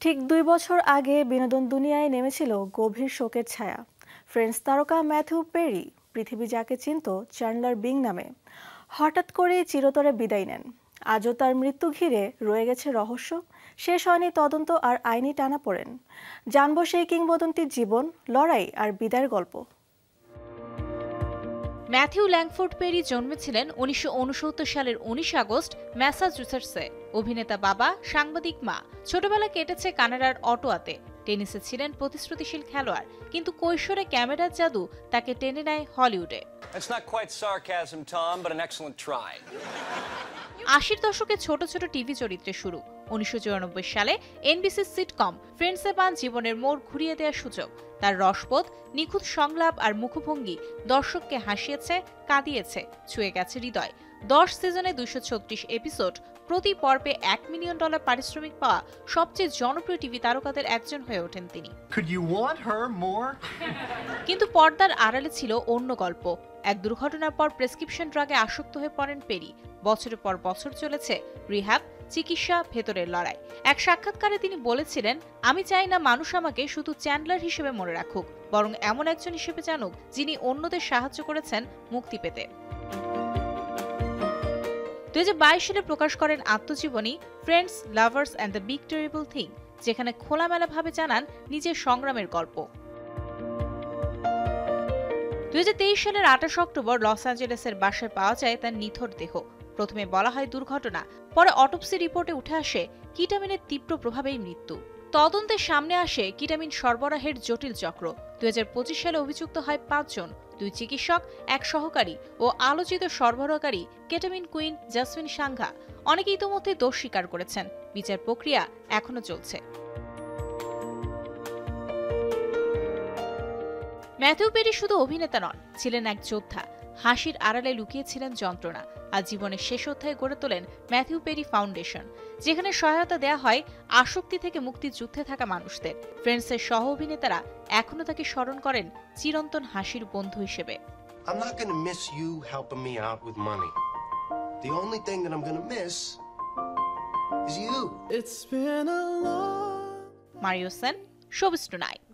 ঠিক ২ বছর আগে বিনোদন দুনিয়ায় নেমেছিল গভীর শোকের ছায়া। ফ্রেন্ডস তারকা ম্যাথিউ পেরি, পৃথিবী যাকে চিনত চ্যান্ডলার বিং নামে, হঠাৎ করেই চিরতরে বিদায় নেন। আজও তার মৃত্যু ঘিরে রয়ে গেছে রহস্য, শেষ হয়নি তদন্ত আর আইনি টানাপোড়েন। জানবো সেই কিংবদন্তির জীবন, লড়াই আর বিদায়ের গল্প। ম্যাথিউ ল্যাংফোর্ড পেরি জন্মেছিলেন ১৯৬৯ সালের ১৯ আগস্ট ম্যাসাচুসেটসে। অভিনেতা বাবা, সাংবাদিক মা। ছোটবেলা কেটেছে কানাডার অটোয়াতে। টেনিসে ছিলেন প্রতিশ্রুতিশীল খেলোয়াড়, কিন্তু কৈশোরে ক্যামেরার জাদু তাকে টেনে নেয় হলিউডে। ৮০ দশকে ছোট ছোট টিভি চরিত্রে শুরু। ১৯৯৪ সালে এনবিসির সিটকম ফ্রেন্ডসে পান জীবনের মোড় ঘুরিয়ে দেওয়ার সুযোগ। তার রসবোধ, নিখুঁত সংলাপ আর মুখভঙ্গি দর্শককে হাসিয়েছে, কাঁদিয়েছে, ছুঁয়ে গেছে হৃদয়। ১০ সিজনে ২৩৬ এপিসোড, প্রতি পর্বে $১ মিলিয়ন পারিশ্রমিক পাওয়া সবচেয়ে জনপ্রিয় টিভি তারকাদের একজন হয়ে ওঠেন তিনি। কিন্তু পর্দার আড়ালে ছিল অন্য গল্প। এক দুর্ঘটনার পর প্রেসক্রিপশন ড্রাগে আসক্ত হয়ে পড়েন পেরি। বছরের পর বছর চলেছে রিহ্যাব, চিকিৎসা, ভেতরের লড়াই। এক সাক্ষাৎকারে তিনি বলেছিলেন, আমি চাই না মানুষ আমাকে শুধু চ্যান্ডলার হিসেবে মনে রাখুক, বরং এমন একজন হিসেবে জানুক যিনি অন্যদের সাহায্য করেছেন মুক্তি পেতে। ২০২২ সালে প্রকাশ করেন আত্মজীবনী friends, lovers and the big terrible thing, যেখানে খোলামেলাভাবে জানান নিজের সংগ্রামের গল্প। ২০২৩ সালের ২৮ অক্টোবর লস অ্যাঞ্জেলেসের বাসায় পাওয়া যায় তার নিথর দেহ। প্রথমে বলা হয় দুর্ঘটনা, পরে অটোপসি রিপোর্টে উঠে আসে কিটামিনের তীব্র প্রভাবেই মৃত্যু। তদন্তের সামনে আসে কিটামিন সরবরাহের জটিল চক্র। ২০২৫ সালে অভিযুক্ত হয় ৫ জন, ২ চিকিৎসক, ১ সহকারী ও আলোচিত সরবরাহকারী কেটামিন কুইন জাসমিন সাংঘা। অনেকে ইতোমধ্যে দোষ স্বীকার করেছেন। বিচার প্রক্রিয়া এখনো চলছে। ম্যাথিউ পেরি শুধু অভিনেতা নন, ছিলেন এক যোদ্ধা। হাসির আড়ালে লুকিয়েছিলেন যন্ত্রণা। আর জীবনের শেষ অধ্যায়ে গড়ে তোলেন ম্যাথিউ পেরি ফাউন্ডেশন, যেখানে সহায়তা দেয়া হয় আসক্তি থেকে মুক্তির যুদ্ধে থাকা মানুষদের। ফ্রেন্ডসের সহ অভিনেতারা এখনো তাকে স্মরণ করেন চিরন্তন হাসির বন্ধু হিসেবে। Mario Sen, showbiz tonight.